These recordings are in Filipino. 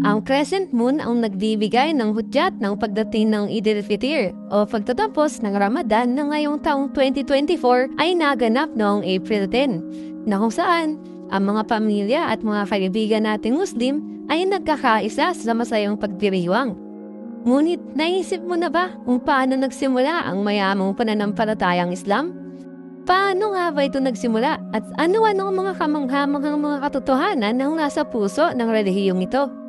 Ang crescent moon ang nagbibigay ng hudyat ng pagdating ng Eid al-Fitr o pagtatapos ng Ramadan na ngayong taong 2024 ay naganap noong April 10, na kung saan ang mga pamilya at mga kaibigan nating Muslim ay nagkakaisa sa masayang pagdiriwang. Ngunit naisip mo na ba kung paano nagsimula ang mayamang pananampalatayang Islam? Paano nga ba ito nagsimula at ano-ano ang mga kamanghamanghang mga katotohanan ng nasa puso ng relihiyong ito?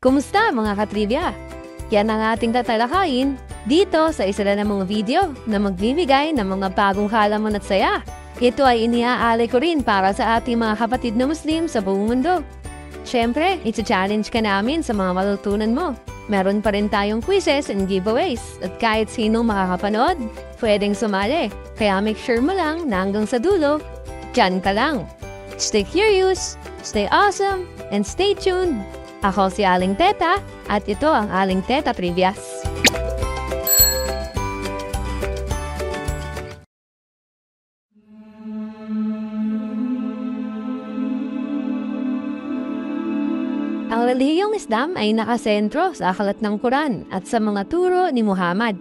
Kumusta mga katrivia? Yan ang ating tatalakayin dito sa isa na namang video na magbibigay ng mga bagong halaman at saya. Ito ay iniaalay ko rin para sa ating mga kapatid na Muslim sa buong mundo. Siyempre, iti-challenge ka namin sa mga matutunan mo. Meron pa rin tayong quizzes and giveaways at kahit sino makakapanood, pwedeng sumali. Kaya make sure mo lang na hanggang sa dulo, dyan ka lang. Stay curious, stay awesome, and stay tuned. Ako si Aling Teta at ito ang Aling Teta Trivias. Ang relihiyong Islam ay nakasentro sa aklat ng Quran at sa mga turo ni Muhammad,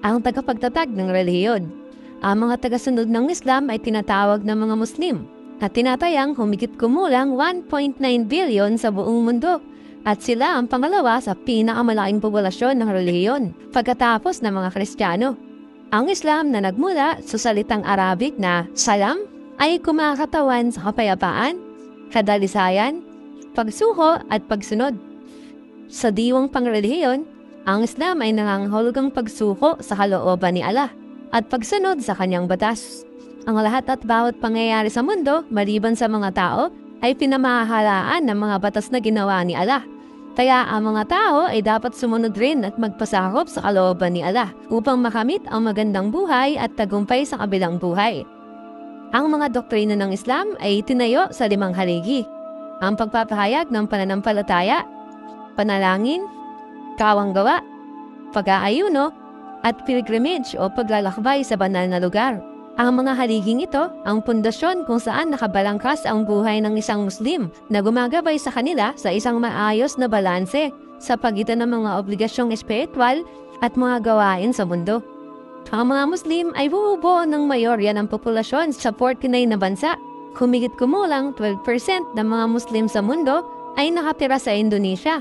ang tagapagtatag ng relihiyon. Ang mga tagasunod ng Islam ay tinatawag na mga Muslim at tinatayang humigit kumulang 1.9 billion sa buong mundo at sila ang pangalawa sa pinakamalaking populasyon ng relihiyon pagkatapos ng mga Kristiyano. Ang Islam na nagmula sa salitang Arabic na salam ay kumakatawan sa kapayapaan, kadalisayan, pagsuko at pagsunod. Sa diwang pangrelihiyon, ang Islam ay nangangahulugang pagsuko sa kalooban ni Allah at pagsunod sa kanyang batas. Ang lahat at bawat pangyayari sa mundo, maliban sa mga tao, ay pinamahalaan ng mga batas na ginawa ni Allah. Kaya ang mga tao ay dapat sumunod rin at magpasakop sa kalooban ni Allah upang makamit ang magandang buhay at tagumpay sa kabilang buhay. Ang mga doktrina ng Islam ay tinayo sa 5 haligi. Ang pagpapahayag ng pananampalataya, panalangin, kawanggawa, pag-aayuno, at pilgrimage o paglalakbay sa banal na lugar. Ang mga haliging ito ang pundasyon kung saan nakabalangkas ang buhay ng isang Muslim na gumagabay sa kanila sa isang maayos na balanse sa pagitan ng mga obligasyong espiritual at mga gawain sa mundo. Ang mga Muslim ay bumubuo ng mayorya ng populasyon sa 49 na bansa. Humigit kumulang 12% ng mga Muslim sa mundo ay nakatira sa Indonesia,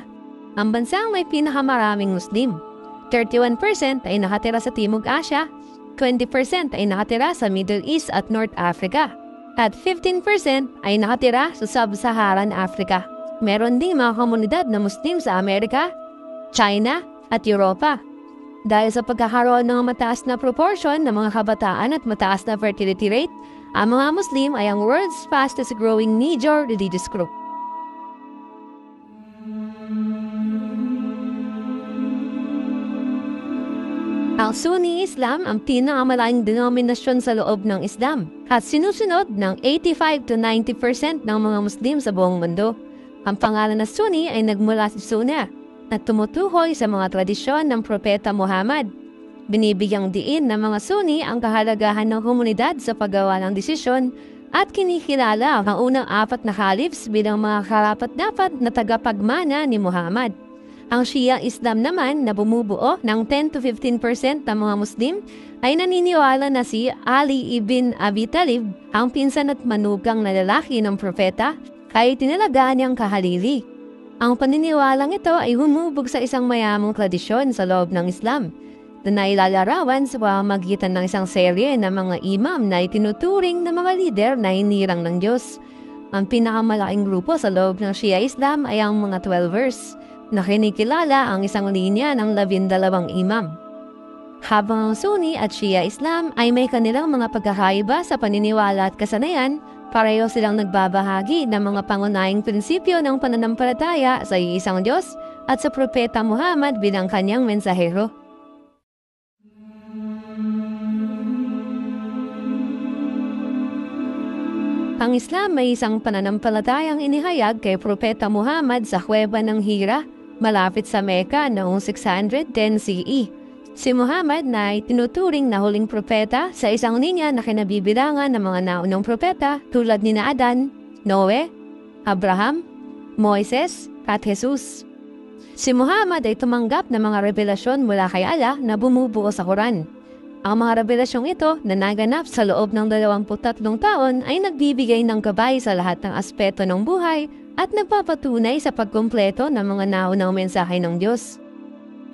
ang bansang may pinakamaraming Muslim. 31% ay nakatira sa Timog Asya, 20% ay nakatira sa Middle East at North Africa, at 15% ay nakatira sa Sub-Saharan Africa. Meron ding mga komunidad na Muslim sa Amerika, China at Europa. Dahil sa pagkakaroon ng mataas na proportion ng mga kabataan at mataas na fertility rate, ang mga Muslim ay ang world's fastest growing major religious group. Ang Sunni Islam ang pinakamalaking denominasyon sa loob ng Islam at sinusunod ng 85 to 90% ng mga Muslim sa buong mundo. Ang pangalan na Sunni ay nagmula sa Sunnah at tumutukoy sa mga tradisyon ng Propeta Muhammad. Binibigyang diin ng mga Sunni ang kahalagahan ng komunidad sa paggawa ng desisyon at kinikilala ang unang 4 na caliphs bilang mga karapat-dapat na tagapagmana ni Muhammad. Ang Shia Islam naman na bumubuo ng 10 to 15% ng mga Muslim ay naniniwala na si Ali ibn Abi Talib ang pinsan at manugang na lalaki ng propeta kaya tinalagaan niyang kahalili. Ang paniniwalang ito ay humubog sa isang mayamang tradisyon sa loob ng Islam na nailalarawan sa pamamagitan ng isang serye ng mga imam na itinuturing na mga lider na hinirang ng Diyos. Ang pinakamalaking grupo sa loob ng Shia Islam ay ang mga 12ers na kinikilala ang isang linya ng 12 imam. Habang ang Sunni at Shia Islam ay may kanilang mga pagkakaiba sa paniniwala at kasanayan, pareho silang nagbabahagi ng mga pangunahing prinsipyo ng pananampalataya sa iisang Diyos at sa Propeta Muhammad bilang kanyang mensahero. Ang Islam may isang pananampalatayang inihayag kay Propeta Muhammad sa kuweba ng Hira, malapit sa Mecca noong 610 CE. Si Muhammad na ay tinuturing na huling propeta sa isang linya na kinabibilangan ng mga naunang propeta tulad ni Adan, Noe, Abraham, Moises, at Jesus. Si Muhammad ay tumanggap ng mga revelasyon mula kay Allah na bumubuo sa Quran. Ang mga revelasyong ito na naganap sa loob ng 23 taon ay nagbibigay ng gabay sa lahat ng aspeto ng buhay at nagpapatunay sa pagkumpleto ng mga naunang mensahe ng Diyos.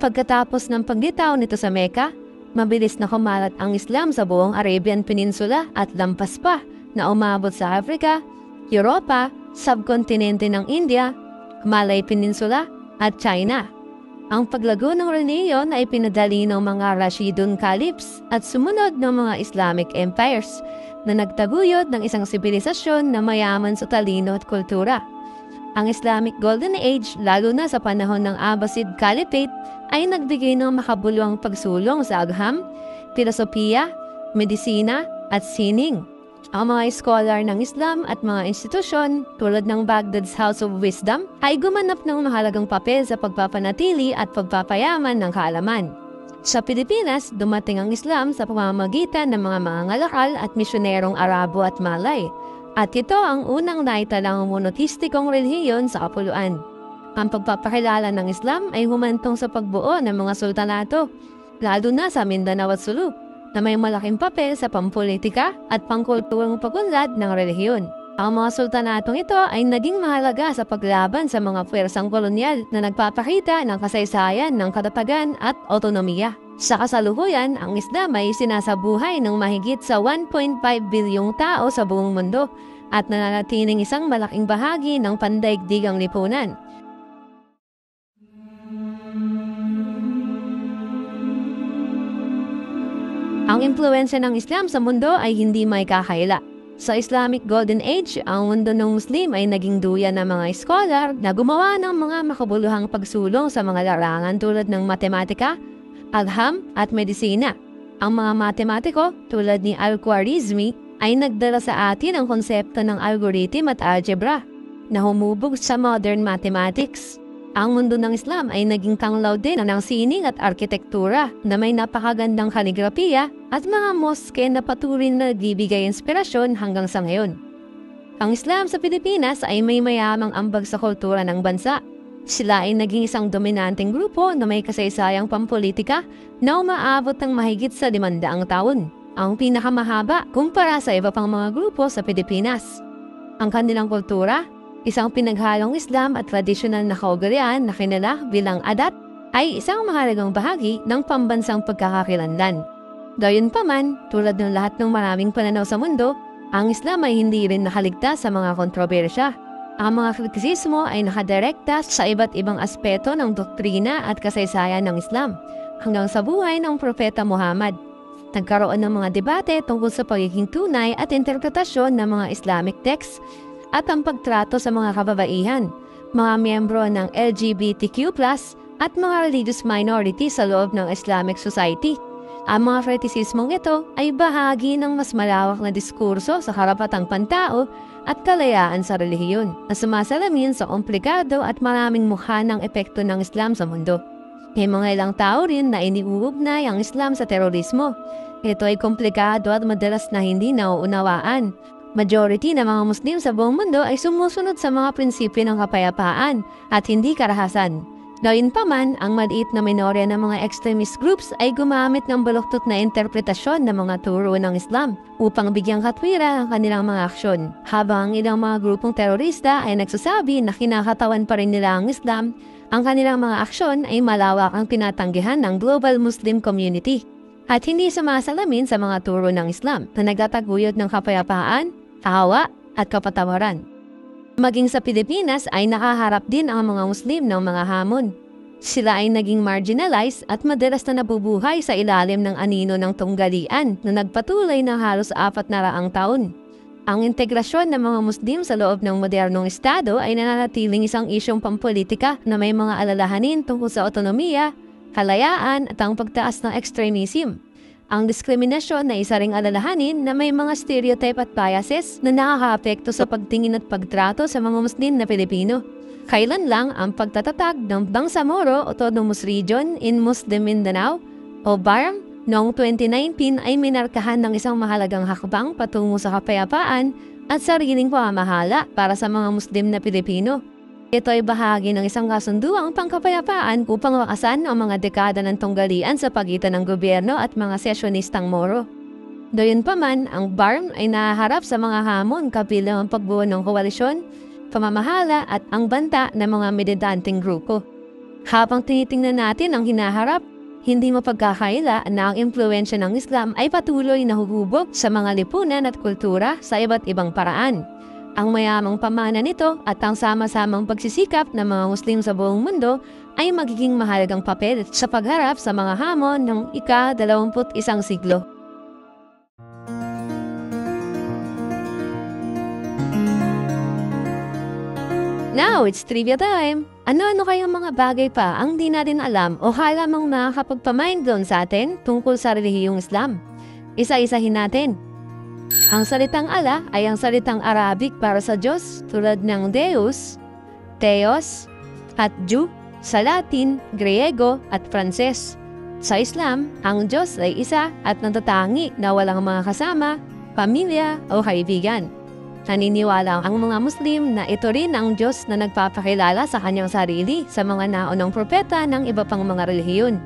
Pagkatapos ng paglitaw nito sa Mecca, mabilis na kumalat ang Islam sa buong Arabian Peninsula at lampas pa na umabot sa Africa, Europa, subkontinente ng India, Malay Peninsula at China. Ang paglago ng relihiyon ay pinadali ng mga Rashidun Caliphs at sumunod ng mga Islamic empires na nagtaguyod ng isang sibilisasyon na mayaman sa talino at kultura. Ang Islamic Golden Age, lalo na sa panahon ng Abbasid Caliphate, ay nagbigay ng makabuluhang pagsulong sa agham, filosofiya, medisina at sining. Ang mga scholar ng Islam at mga institusyon tulad ng Baghdad's House of Wisdom ay gumanap ng mahalagang papel sa pagpapanatili at pagpapayaman ng kaalaman. Sa Pilipinas, dumating ang Islam sa pamamagitan ng mga mangangalakal at misyonerong Arabo at Malay. At ito ang unang naitalang monotistikong relihiyon sa kapuluan. Ang pagpapakilala ng Islam ay humantong sa pagbuo ng mga sultanato, lalo na sa Mindanao at Sulu, na may malaking papel sa pampolitika at pangkulturang pagunlad ng relihiyon. Ang mga sultanatong ito ay naging mahalaga sa paglaban sa mga pwersang kolonyal na nagpapakita ng kasaysayan ng katatagan at otonomiya. Sa kasalukuyan, ang Islam ay sinasabuhay ng mahigit sa 1.5 bilyong tao sa buong mundo at nananatiling isang malaking bahagi ng pandaigdigang lipunan. Ang impluwensya ng Islam sa mundo ay hindi may kakaila. Sa Islamic Golden Age, ang mundo ng Muslim ay naging duyan ng mga scholar na gumawa ng mga makabuluhang pagsulong sa mga larangan tulad ng matematika, agham at medisina. Ang mga matematiko tulad ni Al-Khwarizmi ay nagdala sa atin ang konsepto ng algorithm at algebra na humubog sa modern mathematics. Ang mundo ng Islam ay naging tanglaw din ng sining at arkitektura na may napakagandang kaligrafiya at mga moske na patuloy na nagbibigay inspirasyon hanggang sa ngayon. Ang Islam sa Pilipinas ay may mayamang ambag sa kultura ng bansa. Sila ay naging isang dominanteng grupo na may kasaysayang pampolitika na umaabot ng mahigit sa 500 taon. Ang pinakamahaba kumpara sa iba pang mga grupo sa Pilipinas. Ang kanilang kultura, isang pinaghalong Islam at tradisyonal na kaugalian na kilala bilang adat, ay isang mahalagang bahagi ng pambansang pagkakakilanlan. Gayunpaman, tulad ng lahat ng maraming pananaw sa mundo, ang Islam ay hindi rin nakaligtas sa mga kontrobersya. Ang mga kritisismo ay nakadirekta sa iba't ibang aspeto ng doktrina at kasaysayan ng Islam, hanggang sa buhay ng Propeta Muhammad. Nagkaroon ng mga debate tungkol sa pagiging tunay at interpretasyon ng mga Islamic texts at ang pagtrato sa mga kababaihan, mga miyembro ng LGBTQ+, at mga religious minorities sa loob ng Islamic society. Ang mga kritisismong ito ay bahagi ng mas malawak na diskurso sa karapatang pantao at kalayaan sa relihiyon na sumasalamin sa komplikado at maraming mukha ng epekto ng Islam sa mundo. May mga ilang tao rin na iniuugnay ang Islam sa terorismo. Ito ay komplikado at madalas na hindi nauunawaan. Majority ng mga Muslim sa buong mundo ay sumusunod sa mga prinsipyo ng kapayapaan at hindi karahasan. Gayunpaman, ang maliit na minorya ng mga extremist groups ay gumamit ng baluktot na interpretasyon ng mga turo ng Islam upang bigyang katwira ang kanilang mga aksyon. Habang ang ilang mga grupong terorista ay nagsasabi na kinakatawan pa rin nila ang Islam, ang kanilang mga aksyon ay malawak ang tinatanggihan ng global Muslim community at hindi sumasalamin sa mga turo ng Islam na nagtataguyod ng kapayapaan, awa at kapatawaran. Maging sa Pilipinas ay nakaharap din ang mga Muslim ng mga hamon. Sila ay naging marginalized at madalas na nabubuhay sa ilalim ng anino ng tunggalian na nagpatuloy ng halos 400 taon. Ang integrasyon ng mga Muslim sa loob ng modernong estado ay nananatiling isang isyong pampolitika na may mga alalahanin tungkol sa otonomiya, kalayaan at ang pagtaas ng extremism. Ang diskriminasyon na isa ring alalahanin na may mga stereotype at biases na nakakaapekto sa pagtingin at pagtrato sa mga Muslim na Pilipino. Kailan lang ang pagtatatag ng Bangsamoro Autonomous Region in Muslim Mindanao o BARM noong 2019 ay minarkahan ng isang mahalagang hakbang patungo sa kapayapaan at sariling pamamahala para sa mga Muslim na Pilipino. Ito ay bahagi ng isang kasunduang pangkapayapaan upang wakasan ang mga dekada ng tunggalian sa pagitan ng gobyerno at mga sesyonistang Moro. Gayunpaman, ang BARM ay nahaharap sa mga hamon kabilang ang pagbuo ng koalisyon, pamamahala at ang banta ng mga militanteng grupo. Habang tinitingnan natin ang hinaharap, hindi mapagkakaila na ang impluwensya ng Islam ay patuloy na huhubog sa mga lipunan at kultura sa iba't ibang paraan. Ang mayamang pamana nito at ang sama-samang pagsisikap ng mga Muslim sa buong mundo ay magiging mahalagang papel sa pagharap sa mga hamon ng ika-21 siglo. Now, it's trivia time! Ano-ano kayong mga bagay pa ang di natin alam o halamang makakapagpamind doon sa atin tungkol sa relihiyong Islam? Isa-isahin natin. Ang salitang Allah ay ang salitang Arabic para sa Diyos tulad ng Deus, Theos, at Dieu sa Latin, Griego at Pranses. Sa Islam, ang Diyos ay isa at natatangi na walang mga kasama, pamilya o kaibigan. Naniniwala ang mga Muslim na ito rin ang Diyos na nagpapakilala sa kanyang sarili sa mga naunang propeta ng iba pang mga relihiyon.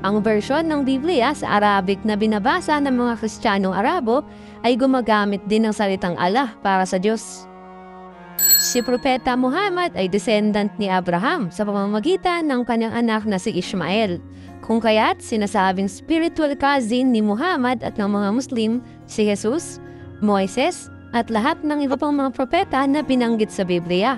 Ang bersyon ng Biblia sa Arabic na binabasa ng mga Kristiyanong Arabo ay gumagamit din ng salitang Allah para sa Diyos. Si Propeta Muhammad ay descendant ni Abraham sa pamamagitan ng kanyang anak na si Ishmael. Kung kaya't sinasabing spiritual cousin ni Muhammad at ng mga Muslim si Jesus, Moises, at lahat ng iba pang mga propeta na binanggit sa Biblia.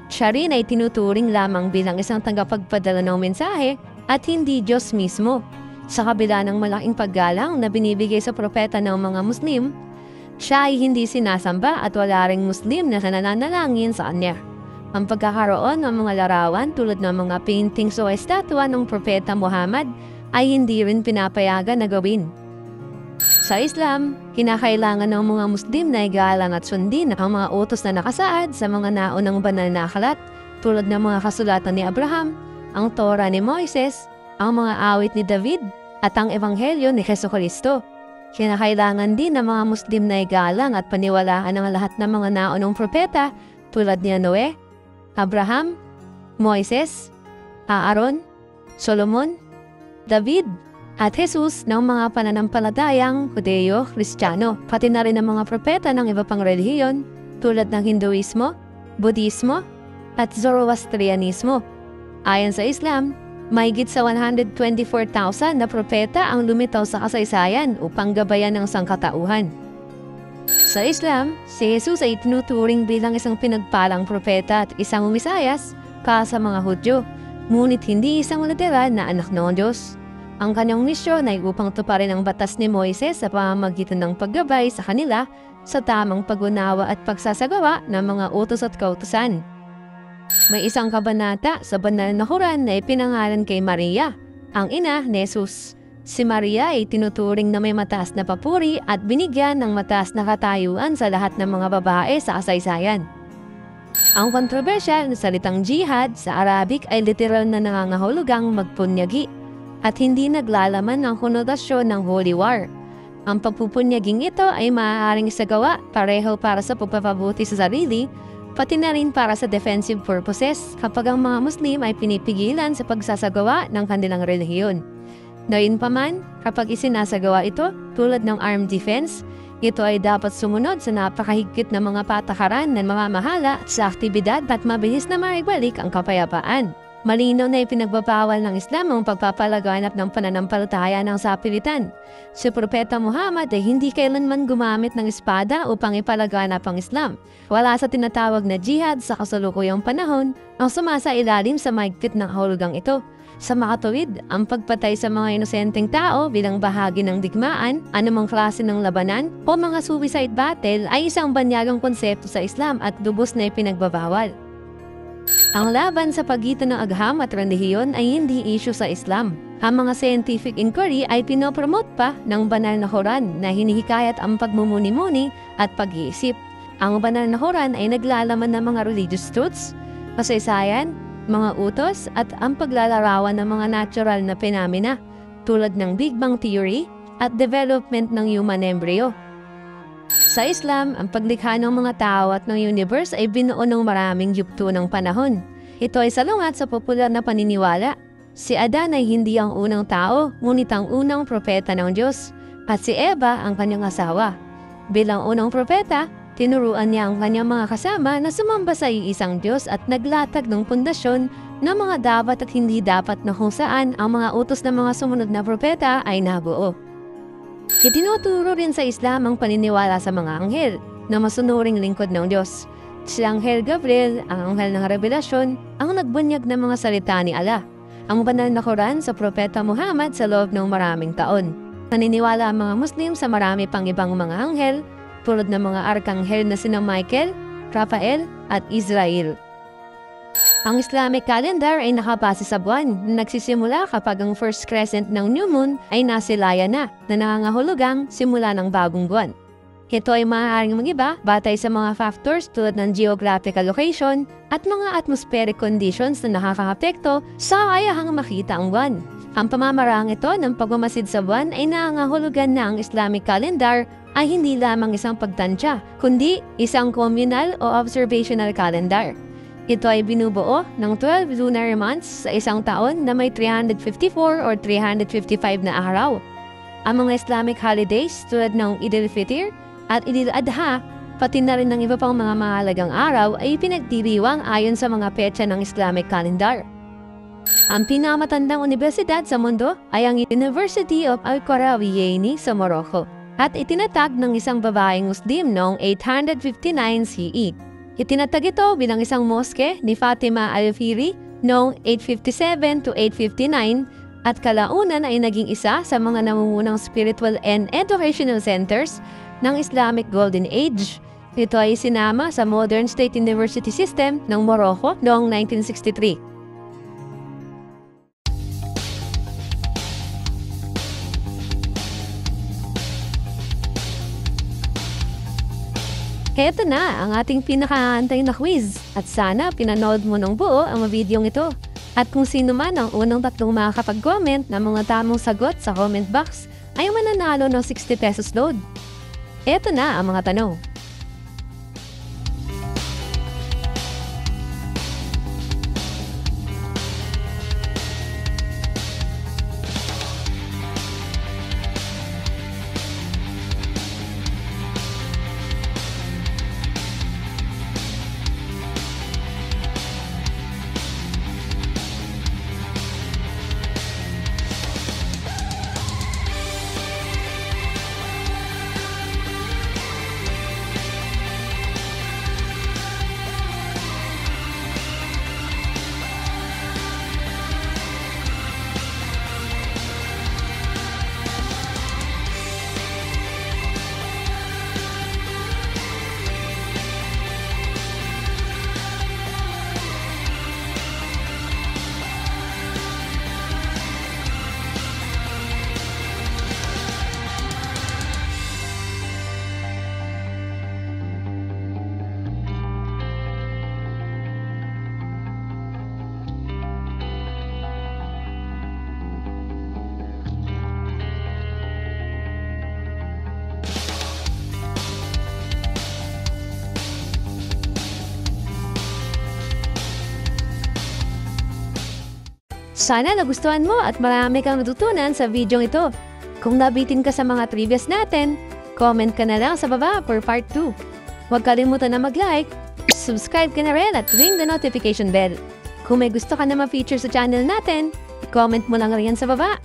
Siya rin ay tinuturing lamang bilang isang tagapagpadala ng mensahe at hindi Diyos mismo. Sa kabila ng malaking paggalang na binibigay sa propeta ng mga Muslim, siya ay hindi sinasamba at wala ring Muslim na nananalangin sa kanya. Ang pagkakaroon ng mga larawan tulad ng mga paintings o estatwa ng propeta Muhammad ay hindi rin pinapayagan na gawin. Sa Islam, kinakailangan ng mga Muslim na igalang at sundin ang mga utos na nakasaad sa mga naunang banal na aklat tulad ng mga kasulatan ni Abraham, ang Torah ni Moises, ang mga awit ni David at ang Ebanghelyo ni Jesucristo. Kinakailangan din ng mga Muslim na igalang at paniwalaan ang lahat ng mga naunang propeta tulad ni Noe, Abraham, Moises, Aaron, Solomon, David, at Jesus ng mga pananampalatayang Judeo-Kristiyano, pati na rin ang mga propeta ng iba pang relihiyon tulad ng Hinduismo, Budismo, at Zoroastrianismo. Ayon sa Islam, mahigit sa 124,000 na propeta ang lumitaw sa kasaysayan upang gabayan ng sangkatauhan. Sa Islam, si Jesus ay tinuturing bilang isang pinagpalang propeta at isang Mesiyas para sa mga Hudyo, ngunit hindi isang literal na anak ng Diyos. Ang kanyang misyon ay upang tuparin ang batas ni Moises sa pamamagitan ng paggabay sa kanila sa tamang pag-unawa at pagsasagawa ng mga utos at kautusan. May isang kabanata sa banal na Quran na ipinangalan kay Maria, ang ina ni Jesus. Si Maria ay tinuturing na may mataas na papuri at binigyan ng mataas na katayuan sa lahat ng mga babae sa kasaysayan. Ang kontrobersyal na salitang jihad sa Arabic ay literal na nangangahulugang magpunyagi at hindi naglalaman ng konotasyon ng holy war. Ang pagpupunyaging ito ay maaaring isagawa pareho para sa pagpapabuti sa sarili, pati na rin para sa defensive purposes kapag ang mga Muslim ay pinipigilan sa pagsasagawa ng kanilang relihiyon. Gayunpaman, kapag isinasagawa ito tulad ng armed defense, ito ay dapat sumunod sa napakahigpit na mga patakaran ng mamamahala sa aktibidad at mabilis na maibalik ang kapayapaan. Malinaw na ipinagbabawal ng Islam ang pagpapalaganap ng pananampalataya ng sapilitan. Si Propeta Muhammad ay hindi kailanman gumamit ng espada upang ipalaganap ang Islam. Wala sa tinatawag na jihad sa kasalukuyang panahon ang sumasailalim sa mahigpit ng kahulugang ito. Sa makatuwid, ang pagpatay sa mga inosenteng tao bilang bahagi ng digmaan, anumang klase ng labanan o mga suicide battle ay isang banyagang konsepto sa Islam at lubos na ipinagbabawal. Ang laban sa pagitan ng agham at relihiyon ay hindi issue sa Islam. Ang mga scientific inquiry ay pinopromote pa ng banal na Quran na hinihikayat ang pagmumuni-muni at pag-iisip. Ang banal na Quran ay naglalaman ng mga religious truths, kasaysayan, mga utos at ang paglalarawan ng mga natural na phenomena tulad ng Big Bang Theory at development ng human embryo. Sa Islam, ang paglikha ng mga tao at ng universe ay binuo ng maraming yugto ng panahon. Ito ay salungat sa popular na paniniwala. Si Adan ay hindi ang unang tao, ngunit ang unang propeta ng Diyos, at si Eva ang kanyang asawa. Bilang unang propeta, tinuruan niya ang kanyang mga kasama na sumamba sa iisang Diyos at naglatag ng pundasyon ng mga dapat at hindi dapat na kung saan ang mga utos ng mga sumunod na propeta ay nabuo. Itinuturo rin sa Islam ang paniniwala sa mga anghel na masunuring lingkod ng Diyos. Si Anghel Gabriel, ang anghel ng revelasyon, ang nagbunyag ng mga salita ni Allah, ang banal na Quran sa Propeta Muhammad sa loob ng maraming taon. Naniniwala ang mga Muslim sa marami pang ibang mga anghel, tulad ng mga arkanghel na sina Michael, Raphael, at Israel. Ang Islamic calendar ay nakabase sa buwan na nagsisimula kapag ang first crescent ng new moon ay nasilaya na nangangahulugang simula ng bagong buwan. Ito ay maaaring mag-iba batay sa mga factors tulad ng geographical location at mga atmospheric conditions na nakakaapekto sa kayahang makita ang buwan. Ang pamamaraan ito ng pagmamasid sa buwan ay nangangahulugan na ang Islamic calendar ay hindi lamang isang pagtansya, kundi isang communal o observational calendar. Ito ay binubuo ng 12 lunar months sa isang taon na may 354 or 355 na araw. Ang mga Islamic holidays tulad ng Eid al-Fitr at Eid al-Adha, pati na rin ng iba pang mga mahalagang araw ay pinagdiriwang ayon sa mga petsa ng Islamic calendar. Ang pinakamatandang universidad sa mundo ay ang University of Al-Qarawiyyin sa Morocco at itinatag ng isang babaeng Muslim noong 859 CE. Itinatag ito bilang isang moske ni Fatima al-Fihri noong 857 to 859 at kalaunan ay naging isa sa mga namumunang spiritual and educational centers ng Islamic Golden Age. Ito ay sinama sa modern state university system ng Morocco noong 1963. Heto na ang ating pinakaantay na quiz at sana pinanood mo ng buo ang videong ito. At kung sino man ang unang tatlong makakapag-comment ng mga tamang sagot sa comment box ay mananalo ng 60 pesos load. Eto na ang mga tanong. Sana nagustuhan mo at marami kang natutunan sa video ito. Kung nabitin ka sa mga trivias natin, comment ka na lang sa baba for part 2. Huwag kalimutan na mag-like, subscribe ka na rin at ring the notification bell. Kung may gusto ka na ma-feature sa channel natin, comment mo lang rin sa baba.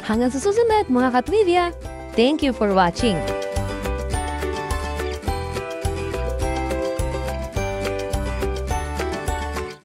Hanggang sa susunod mga ka-trivia, thank you for watching!